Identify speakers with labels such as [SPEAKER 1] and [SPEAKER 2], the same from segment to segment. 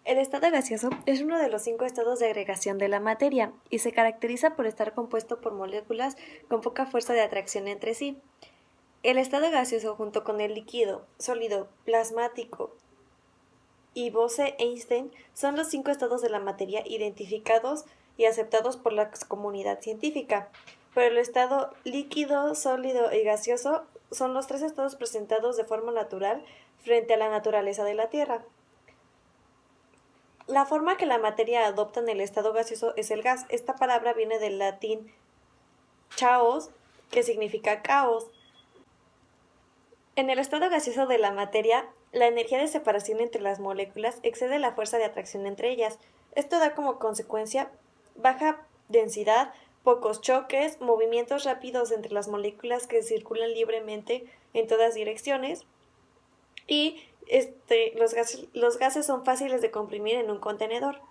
[SPEAKER 1] El estado gaseoso es uno de los 5 estados de agregación de la materia y se caracteriza por estar compuesto por moléculas con poca fuerza de atracción entre sí. El estado gaseoso, junto con el líquido, sólido, plasmático y Bose-Einstein, son los 5 estados de la materia identificados y aceptados por la comunidad científica. Pero el estado líquido, sólido y gaseoso son los 3 estados presentados de forma natural frente a la naturaleza de la Tierra. La forma que la materia adopta en el estado gaseoso es el gas. Esta palabra viene del latín chaos, que significa caos. En el estado gaseoso de la materia, la energía de separación entre las moléculas excede la fuerza de atracción entre ellas. Esto da como consecuencia baja densidad, pocos choques, movimientos rápidos entre las moléculas que circulan libremente en todas direcciones y los gases son fáciles de comprimir en un contenedor.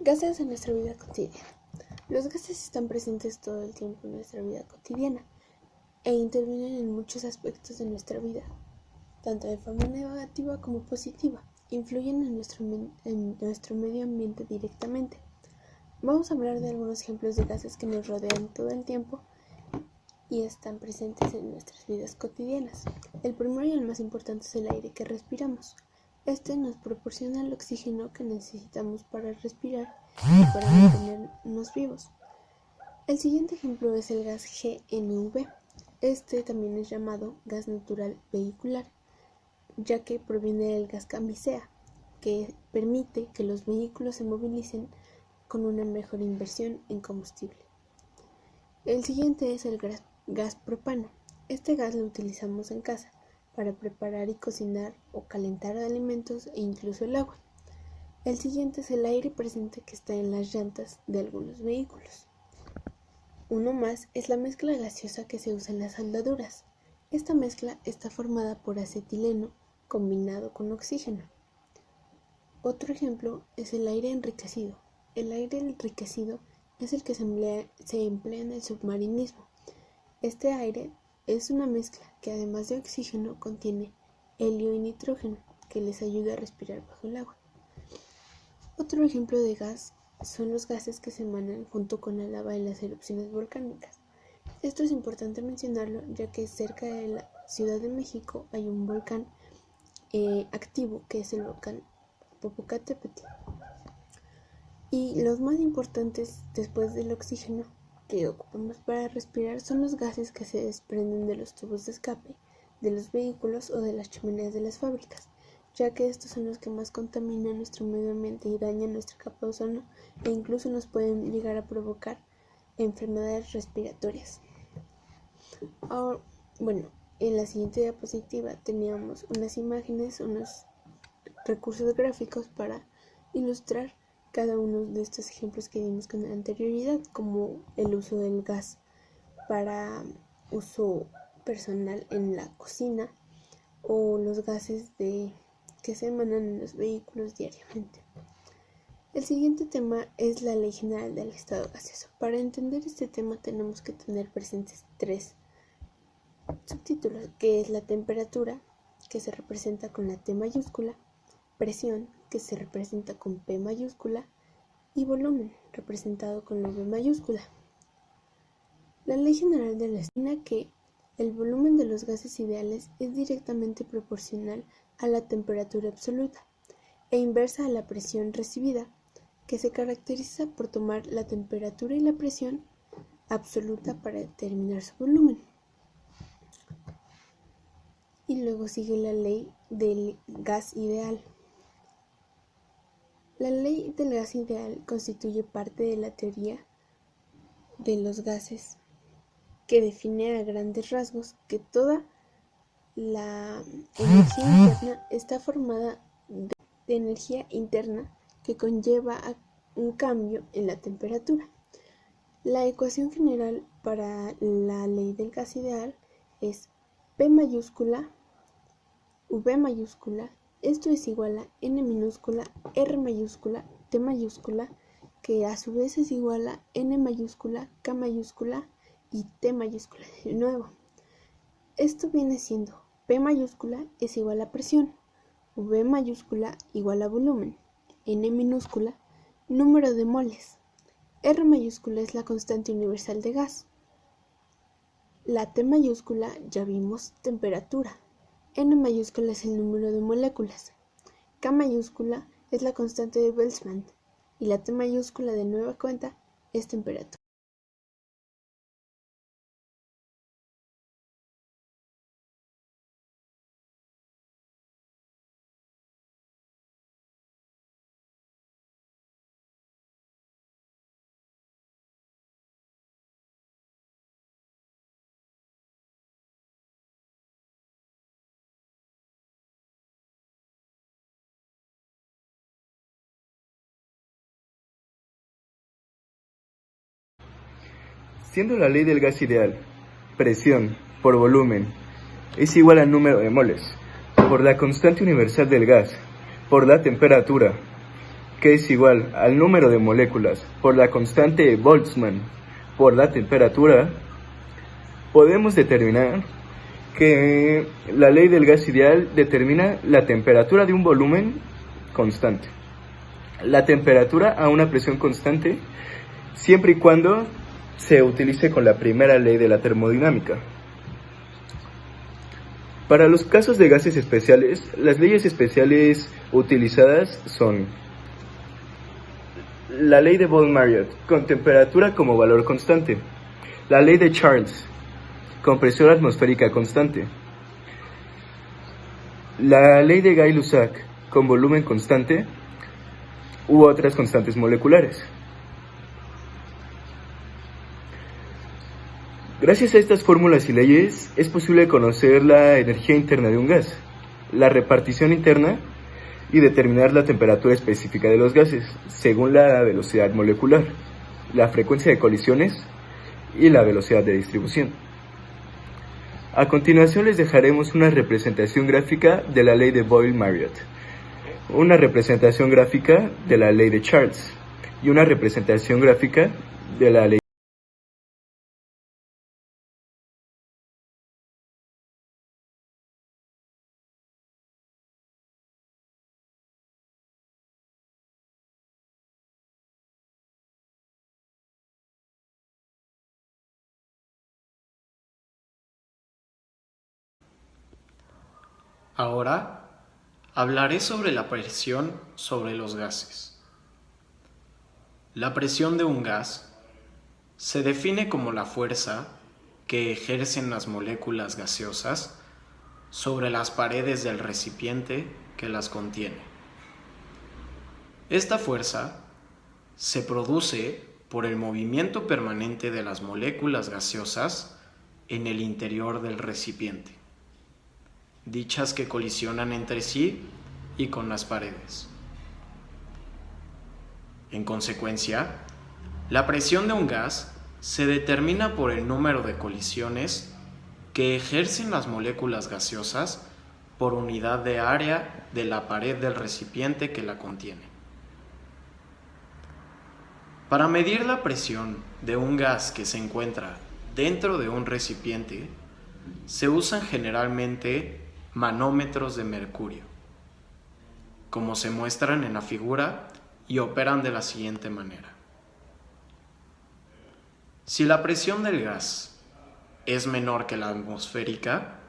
[SPEAKER 2] Gases en nuestra vida cotidiana. Los gases están presentes todo el tiempo en nuestra vida cotidiana e intervienen en muchos aspectos de nuestra vida, tanto de forma negativa como positiva. Influyen en nuestro medio ambiente directamente. Vamos a hablar de algunos ejemplos de gases que nos rodean todo el tiempo y están presentes en nuestras vidas cotidianas. El primero y el más importante es el aire que respiramos. Este nos proporciona el oxígeno que necesitamos para respirar y para mantenernos vivos. El siguiente ejemplo es el gas GNV. Este también es llamado gas natural vehicular, ya que proviene del gas camisea, que permite que los vehículos se movilicen con una mejor inversión en combustible. El siguiente es el gas propano. Este gas lo utilizamos en casa para preparar y cocinar o calentar alimentos e incluso el agua. El siguiente es el aire presente que está en las llantas de algunos vehículos. Uno más es la mezcla gaseosa que se usa en las soldaduras. Esta mezcla está formada por acetileno combinado con oxígeno. Otro ejemplo es el aire enriquecido. El aire enriquecido es el que se emplea en el submarinismo. Este aire es una mezcla que además de oxígeno contiene helio y nitrógeno que les ayuda a respirar bajo el agua. Otro ejemplo de gas son los gases que se emanan junto con la lava en las erupciones volcánicas. Esto es importante mencionarlo ya que cerca de la Ciudad de México hay un volcán activo que es el volcán Popocatépetl. Y los más importantes después del oxígeno que ocupamos para respirar son los gases que se desprenden de los tubos de escape de los vehículos o de las chimeneas de las fábricas, ya que estos son los que más contaminan nuestro medio ambiente y dañan nuestra capa de ozono e incluso nos pueden llegar a provocar enfermedades respiratorias. Ahora, en la siguiente diapositiva teníamos unas imágenes, unos recursos gráficos para ilustrar cada uno de estos ejemplos que dimos con anterioridad, como el uso del gas para uso personal en la cocina o los gases que se emanan en los vehículos diariamente. El siguiente tema es la Ley General del Estado Gaseoso. Para entender este tema tenemos que tener presentes 3 subtítulos, que es la temperatura, que se representa con la T mayúscula, presión, que se representa con P mayúscula, y volumen, representado con la V mayúscula. La Ley General de la estima que el volumen de los gases ideales es directamente proporcional a la temperatura absoluta e inversa a la presión recibida, que se caracteriza por tomar la temperatura y la presión absoluta para determinar su volumen. Y luego sigue la ley del gas ideal. La ley del gas ideal constituye parte de la teoría de los gases que define a grandes rasgos que toda la energía interna está formada de energía interna que conlleva a un cambio en la temperatura. La ecuación general para la ley del gas ideal es P mayúscula V mayúscula, esto es igual a N minúscula, R mayúscula, T mayúscula, que a su vez es igual a N mayúscula, K mayúscula y T mayúscula de nuevo. Esto viene siendo P mayúscula es igual a presión, V mayúscula igual a volumen, N minúscula, número de moles, R mayúscula es la constante universal de gas. La T mayúscula ya vimos temperatura, N mayúscula es el número de moléculas, K mayúscula es la constante de Boltzmann y la T mayúscula de nueva cuenta es temperatura.
[SPEAKER 3] Siendo la ley del gas ideal, presión por volumen es igual al número de moles, por la constante universal del gas, por la temperatura, que es igual al número de moléculas, por la constante de Boltzmann, por la temperatura, podemos determinar que la ley del gas ideal determina la temperatura de un volumen constante. La temperatura a una presión constante, siempre y cuando se utilice con la primera ley de la termodinámica. Para los casos de gases especiales, las leyes especiales utilizadas son la ley de Boyle-Marriott, con temperatura como valor constante, la ley de Charles, con presión atmosférica constante, la ley de Gay-Lussac, con volumen constante, u otras constantes moleculares. Gracias a estas fórmulas y leyes es posible conocer la energía interna de un gas, la repartición interna y determinar la temperatura específica de los gases según la velocidad molecular, la frecuencia de colisiones y la velocidad de distribución. A continuación les dejaremos una representación gráfica de la ley de Boyle-Marriott, una representación gráfica de la ley de Charles y una representación gráfica de la ley.
[SPEAKER 4] Ahora hablaré sobre la presión sobre los gases. La presión de un gas se define como la fuerza que ejercen las moléculas gaseosas sobre las paredes del recipiente que las contiene. Esta fuerza se produce por el movimiento permanente de las moléculas gaseosas en el interior del recipiente, dichas que colisionan entre sí y con las paredes. En consecuencia, la presión de un gas se determina por el número de colisiones que ejercen las moléculas gaseosas por unidad de área de la pared del recipiente que la contiene. Para medir la presión de un gas que se encuentra dentro de un recipiente, se usan generalmente manómetros de mercurio, como se muestran en la figura, y operan de la siguiente manera. Si la presión del gas es menor que la atmosférica,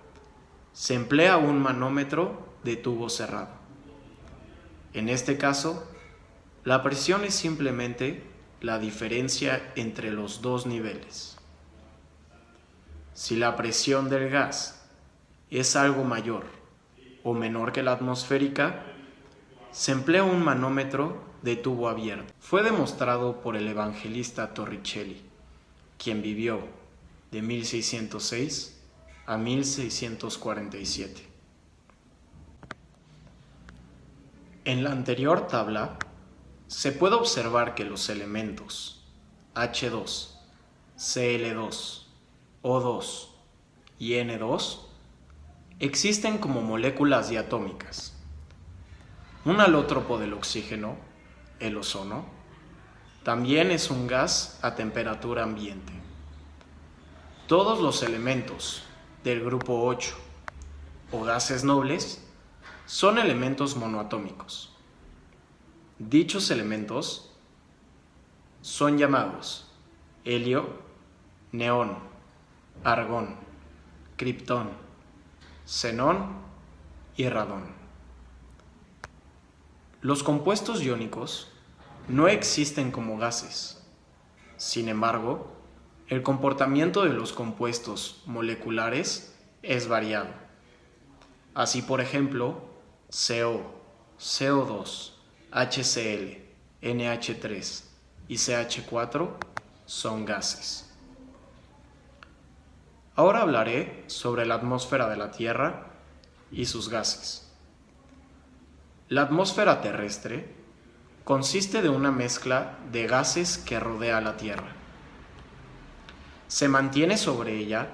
[SPEAKER 4] se emplea un manómetro de tubo cerrado. En este caso, la presión es simplemente la diferencia entre los dos niveles. Si la presión del gas es algo mayor o menor que la atmosférica, se emplea un manómetro de tubo abierto. Fue demostrado por el evangelista Torricelli, quien vivió de 1606 a 1647. En la anterior tabla se puede observar que los elementos H2, Cl2, O2 y N2 existen como moléculas diatómicas. Un alótropo del oxígeno, el ozono, también es un gas a temperatura ambiente. Todos los elementos del grupo 8 o gases nobles son elementos monoatómicos. Dichos elementos son llamados helio, neón, argón, criptón, xenón y radón. Los compuestos iónicos no existen como gases. Sin embargo, el comportamiento de los compuestos moleculares es variado. Así, por ejemplo, CO, CO2, HCl, NH3 y CH4 son gases. Ahora hablaré sobre la atmósfera de la Tierra y sus gases. La atmósfera terrestre consiste de una mezcla de gases que rodea a la Tierra. Se mantiene sobre ella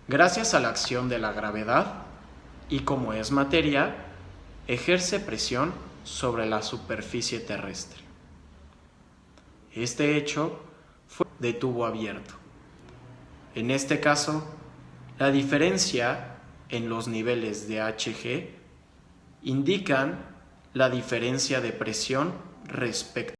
[SPEAKER 4] gracias a la acción de la gravedad y, como es materia, ejerce presión sobre la superficie terrestre. Este hecho fue de tubo abierto. En este caso, la diferencia en los niveles de Hg indican la diferencia de presión respecto